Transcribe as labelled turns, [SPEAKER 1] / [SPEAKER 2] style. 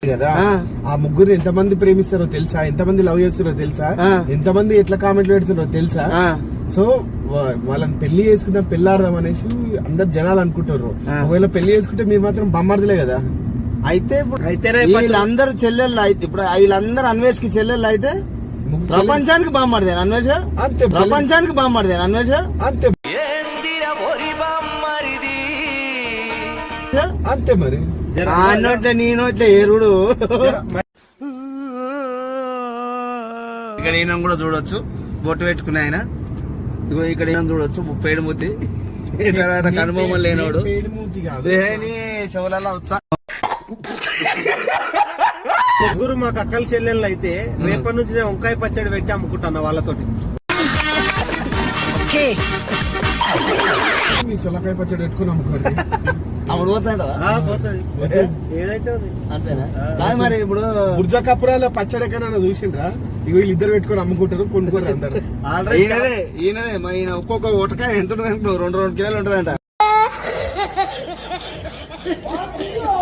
[SPEAKER 1] కదా ఆ ముగ్గురు ఎంతమంది ప్రేమిస్తారో తెలుసా, ఎంతమంది లవ్ చేస్తారో తెలుసా, ఎంతమంది ఎట్లా కామెంట్లు పెడుతున్నారో తెలుసా. సో వాళ్ళని పెళ్లి చేసుకుందాం, పెళ్లాడదాం అనేసి అందరు జనాలు అనుకుంటారు. ఒకవేళ పెళ్లి చేసుకుంటే మీరు మాత్రం బొమ్మర్దిలే కదా.
[SPEAKER 2] అయితే వీళ్ళందరూ చెల్లెళ్ళు అయితే, ఇప్పుడు వీళ్ళందరూ అన్వేష్ కి చెల్లెళ్ళు అయితే ప్రపంచానికి బామ్మడిదే అన్వేష,
[SPEAKER 1] అంతే
[SPEAKER 2] ప్రపంచానికి బామ్మడిదే అన్వేష,
[SPEAKER 1] అంతే అంతే మరి
[SPEAKER 2] ఆ నోట్లే నీ నోట్లే ఏరుడు. ఇక్కడ ఈయన కూడా చూడొచ్చు, బొట్టు పెట్టుకునే ఆయన. ఇగో ఇక్కడ ఈయన చూడొచ్చు, పేడు మూతి. తర్వాత కనుబొమ్మలు లేనోడు, దేని చెవులలో ఉత్సా.
[SPEAKER 3] ముగ్గురు మాకు అక్కల చెల్లెళ్ళు అయితే రేపటి నుంచి నేను వంకాయ పచ్చడి పెట్టి అమ్ముకుంటాను వాళ్ళతోటి.
[SPEAKER 1] మీ సొలకాయ పచ్చడి పెట్టుకుని అమ్ముకోండి.
[SPEAKER 2] అప్పుడు పోతాడు
[SPEAKER 3] పోతుంది ఏదైతే
[SPEAKER 2] అంతేనా. కాదు మరి ఇప్పుడు
[SPEAKER 1] బుర్జా కపురాల పచ్చడి ఎక్కడైనా చూసిండ్రా? ఇగో వీళ్ళిద్దరు పెట్టుకుని అమ్ముకుంటారు, కొనుక్కోరు అందరు.
[SPEAKER 2] ఈయనదే మరి ఈయన ఒక్కొక్క ఉటకాయ ఎంత ఉంటుంది, 2 కిలోలు ఉంటుందంట.